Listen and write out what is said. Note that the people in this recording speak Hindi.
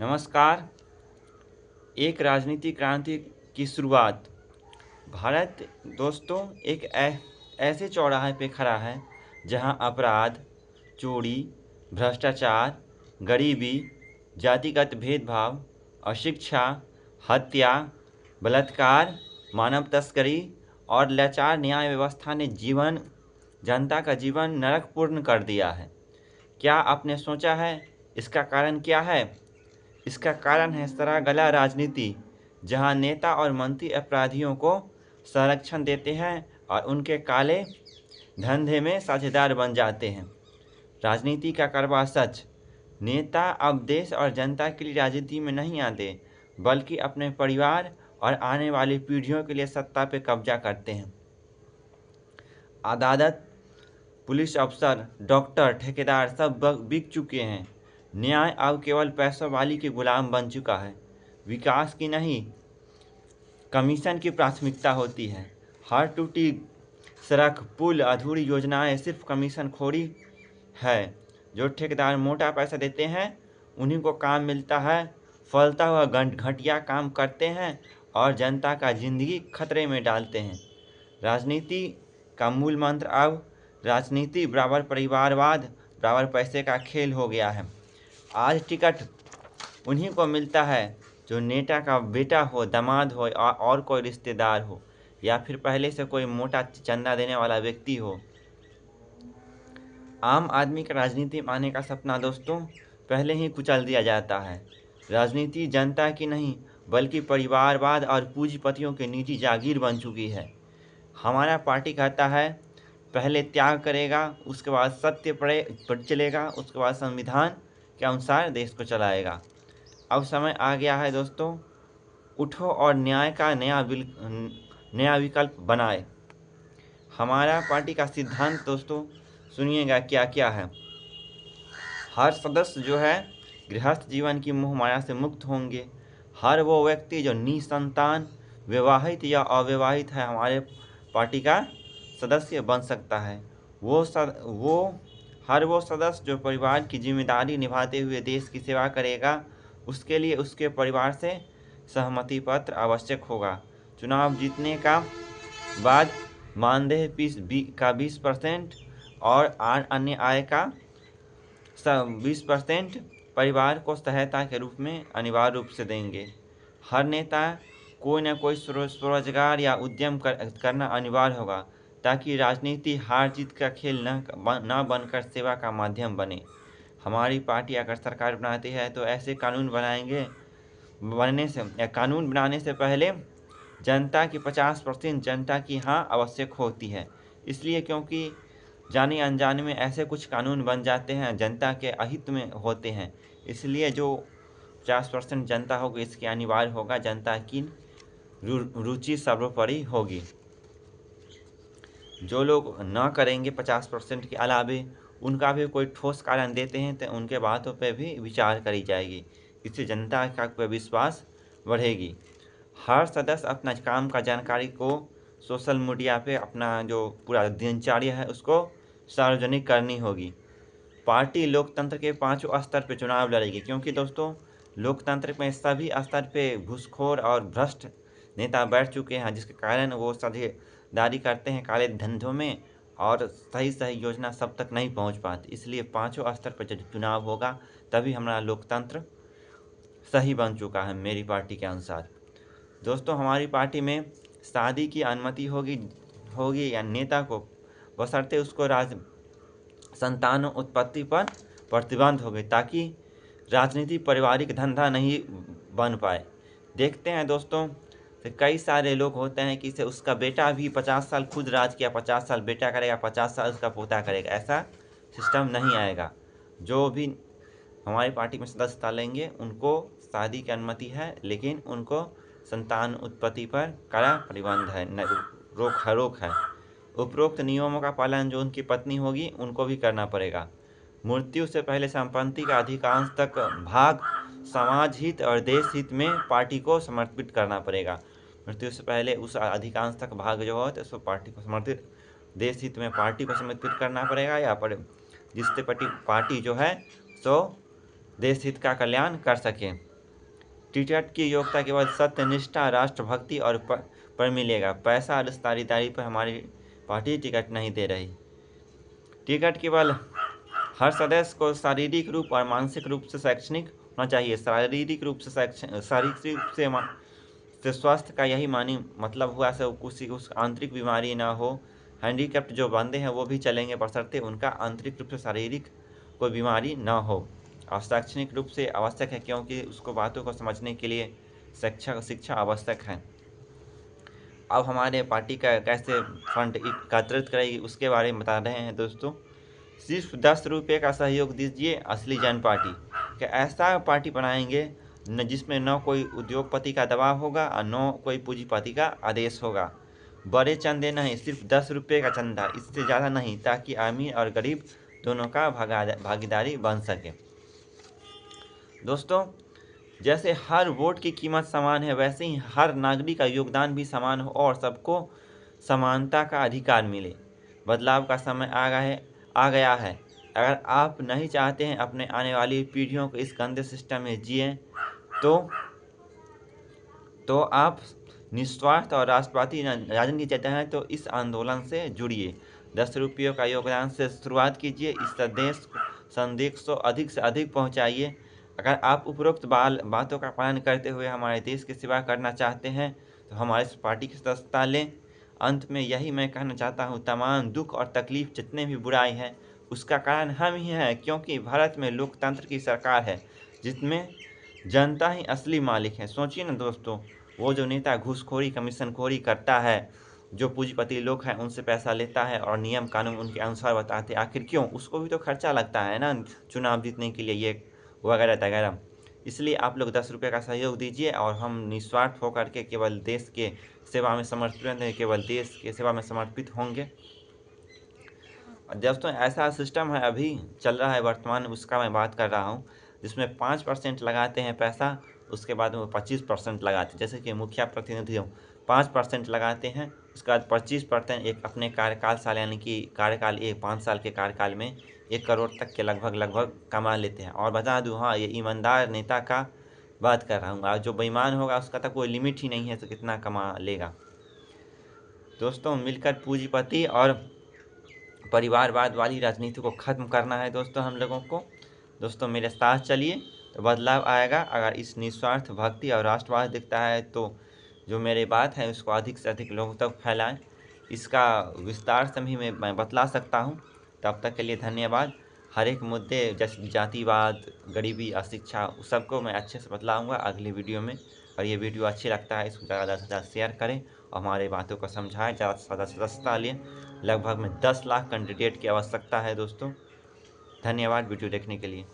नमस्कार। एक राजनीतिक क्रांति की शुरुआत। भारत दोस्तों एक ऐसे चौराहे पे खड़ा है जहां अपराध, चोरी, भ्रष्टाचार, गरीबी, जातिगत भेदभाव, अशिक्षा, हत्या, बलात्कार, मानव तस्करी और लाचार न्याय व्यवस्था ने जनता का जीवन नरकपूर्ण कर दिया है। क्या आपने सोचा है इसका कारण क्या है? इसका कारण है सरागला राजनीति, जहां नेता और मंत्री अपराधियों को संरक्षण देते हैं और उनके काले धंधे में साझेदार बन जाते हैं। राजनीति का कड़वा सच। नेता अब देश और जनता के लिए राजनीति में नहीं आते, बल्कि अपने परिवार और आने वाली पीढ़ियों के लिए सत्ता पर कब्जा करते हैं। अदालत, पुलिस अफसर, डॉक्टर, ठेकेदार सब बिक चुके हैं। न्याय अब केवल पैसों वाली के गुलाम बन चुका है। विकास की नहीं, कमीशन की प्राथमिकता होती है। हर टूटी सड़क, पुल, अधूरी योजनाएं सिर्फ कमीशन खोरी है। जो ठेकेदार मोटा पैसा देते हैं उन्हीं को काम मिलता है। फलता हुआ घटिया काम करते हैं और जनता का जिंदगी खतरे में डालते हैं। राजनीति का मूल मंत्र अब राजनीति बराबर परिवारवाद बराबर पैसे का खेल हो गया है। आज टिकट उन्हीं को मिलता है जो नेता का बेटा हो, दामाद हो और कोई रिश्तेदार हो, या फिर पहले से कोई मोटा चंदा देने वाला व्यक्ति हो। आम आदमी का राजनीति में आने का सपना दोस्तों पहले ही कुचल दिया जाता है। राजनीति जनता की नहीं बल्कि परिवारवाद और पूंजीपतियों की निजी जागीर बन चुकी है। हमारा पार्टी कहता है पहले त्याग करेगा, उसके बाद सत्य पर चलेगा, उसके बाद संविधान के अनुसार देश को चलाएगा। अब समय आ गया है दोस्तों, उठो और न्याय का नया विकल्प बनाए। हमारा पार्टी का सिद्धांत दोस्तों सुनिएगा क्या क्या है। हर सदस्य जो है गृहस्थ जीवन की मोह माया से मुक्त होंगे। हर वो व्यक्ति जो निसंतान, विवाहित या अविवाहित है, हमारे पार्टी का सदस्य बन सकता है। हर वो सदस्य जो परिवार की जिम्मेदारी निभाते हुए देश की सेवा करेगा, उसके लिए उसके परिवार से सहमति पत्र आवश्यक होगा। चुनाव जीतने का बाद मानदेय का 20% और अन्य आय का 20% परिवार को सहायता के रूप में अनिवार्य रूप से देंगे। हर नेता कोई न कोई स्वरोजगार या उद्यम करना अनिवार्य होगा, ताकि राजनीति हार जीत का खेल न बनकर सेवा का माध्यम बने। हमारी पार्टी अगर सरकार बनाती है तो ऐसे कानून कानून बनाने से पहले जनता की 50% जनता की हाँ आवश्यक होती है। इसलिए क्योंकि जाने अनजाने में ऐसे कुछ कानून बन जाते हैं जनता के अहित में होते हैं। इसलिए जो 50% जनता होगी इसके अनिवार्य होगा जनता की रुचि सर्वोपरि होगी। जो लोग न करेंगे 50% के अलावे उनका भी कोई ठोस कारण देते हैं तो उनके बातों पर भी विचार करी जाएगी। इससे जनता का विश्वास बढ़ेगी। हर सदस्य अपना काम का जानकारी को सोशल मीडिया पे अपना जो पूरा दिनचर्या है उसको सार्वजनिक करनी होगी। पार्टी लोकतंत्र के 5 स्तर पे चुनाव लड़ेगी, क्योंकि दोस्तों लोकतंत्र में सभी स्तर पे घूसखोर और भ्रष्ट नेता बैठ चुके हैं, जिसके कारण वो साझेदारी करते हैं काले धंधों में और सही योजना सब तक नहीं पहुंच पाती। इसलिए 5 स्तर पर जब चुनाव होगा तभी हमारा लोकतंत्र सही बन चुका है मेरी पार्टी के अनुसार। दोस्तों हमारी पार्टी में शादी की अनुमति होगी या नेता को, बशर्ते उसको संतान उत्पत्ति पर प्रतिबंध हो गई, ताकि राजनीति पारिवारिक धंधा नहीं बन पाए। देखते हैं दोस्तों तो कई सारे लोग होते हैं कि इसे उसका बेटा भी 50 साल खुद राज किया, 50 साल बेटा करेगा, 50 साल उसका पोता करेगा। ऐसा सिस्टम नहीं आएगा। जो भी हमारी पार्टी में सदस्यता लेंगे उनको शादी की अनुमति है, लेकिन उनको संतान उत्पत्ति पर कड़ा प्रतिबंध है, रोक है। उपरोक्त नियमों का पालन जो उनकी पत्नी होगी उनको भी करना पड़ेगा। मृत्यु से पहले संपत्ति का अधिकांश तक भाग समाज हित और देश हित में पार्टी को समर्पित करना पड़ेगा। मृत्यु से पहले उस अधिकांश तक भाग जो हो तो उसको पार्टी को समर्पित, देश हित में पार्टी को समर्पित करना पड़ेगा, या जिससे पार्टी जो है सो देश हित का कल्याण कर सके। टिकट की योग्यता केवल सत्यनिष्ठा, राष्ट्रभक्ति और पर मिलेगा। पैसा और रिश्तेदारी पर हमारी पार्टी टिकट नहीं दे रही। टिकट केवल हर सदस्य को शारीरिक रूप और मानसिक रूप से शैक्षणिक होना चाहिए। शारीरिक रूप से स्वास्थ्य का यही मानी मतलब हुआ से उस आंतरिक बीमारी ना हो। हैंडीकैप्ड जो बंदे हैं वो भी चलेंगे, बशर्ते उनका आंतरिक रूप से शारीरिक कोई बीमारी ना हो। और शैक्षणिक रूप से आवश्यक है, क्योंकि उसको बातों को समझने के लिए शिक्षा आवश्यक है। अब हमारे पार्टी का कैसे फंड एकत्रित करेगी उसके बारे में बता रहे हैं दोस्तों। सिर्फ 10 रुपये का सहयोग दीजिए असली जन पार्टी। कि ऐसा पार्टी बनाएंगे न जिसमें न कोई उद्योगपति का दबाव होगा और न कोई पूंजीपति का आदेश होगा। बड़े चंदे नहीं, सिर्फ 10 रुपये का चंदा, इससे ज़्यादा नहीं, ताकि अमीर और गरीब दोनों का भागीदारी बन सके। दोस्तों, जैसे हर वोट की कीमत समान है, वैसे ही हर नागरिक का योगदान भी समान हो और सबको समानता का अधिकार मिले। बदलाव का समय आ गया है। अगर आप नहीं चाहते हैं अपने आने वाली पीढ़ियों को इस गंदे सिस्टम में जिए, तो आप निस्वार्थ और राष्ट्रवादी राजनीति चाहते हैं तो इस आंदोलन से जुड़िए। 10 रुपयों का योगदान से शुरुआत कीजिए। इस संदेश को अधिक से अधिक पहुंचाइए। अगर आप उपरोक्त बातों का पालन करते हुए हमारे देश की सेवा करना चाहते हैं तो हमारे इस पार्टी की सदस्यता लें। अंत में यही मैं कहना चाहता हूँ, तमाम दुख और तकलीफ जितने भी बुराई हैं उसका कारण हम ही हैं, क्योंकि भारत में लोकतंत्र की सरकार है जिसमें जनता ही असली मालिक है। सोचिए ना दोस्तों, वो जो नेता घूसखोरी कमीशनखोरी करता है, जो पूंजीपति लोग हैं उनसे पैसा लेता है और नियम कानून उनके अनुसार बताते, आखिर क्यों? उसको भी तो खर्चा लगता है ना चुनाव जीतने के लिए, ये वगैरह वगैरह। इसलिए आप लोग 10 रुपये का सहयोग दीजिए और हम निस्वार्थ होकर के केवल देश के सेवा में समर्पित होंगे। दोस्तों, ऐसा सिस्टम है अभी चल रहा है वर्तमान, उसका मैं बात कर रहा हूँ, जिसमें 5% लगाते हैं पैसा, उसके बाद वो 25% लगाते हैं। जैसे कि मुखिया प्रतिनिधि 5% लगाते हैं, उसके बाद 25% एक अपने कार्यकाल साल, यानी कि कार्यकाल 5 साल के कार्यकाल में 1 करोड़ तक के लगभग कमा लेते हैं। और बता दूँ, हाँ, ये ईमानदार नेता का बात कर रहा हूँ। और जो बेईमान होगा उसका तो कोई लिमिट ही नहीं है तो कितना कमा लेगा। दोस्तों, मिलकर पूंजीपति और परिवारवाद वाली राजनीति को ख़त्म करना है दोस्तों हम लोगों को। दोस्तों, मेरे साथ चलिए तो बदलाव आएगा। अगर इस निस्वार्थ भक्ति और राष्ट्रवाद दिखता है तो जो मेरी बात है उसको अधिक से अधिक लोगों तक फैलाएं। इसका विस्तार से भी मैं बतला सकता हूं। तब तक के लिए धन्यवाद। हर एक मुद्दे जैसे जातिवाद, गरीबी, अशिक्षा, सबको मैं अच्छे से बतलाऊँगा अगली वीडियो में। और ये वीडियो अच्छी लगता है इसको ज़्यादा से ज़्यादा शेयर करें और हमारी बातों को समझाएं, ज़्यादा से ज़्यादा सदस्यता लें। लगभग में 10 लाख कैंडिडेट की आवश्यकता है दोस्तों। धन्यवाद वीडियो देखने के लिए।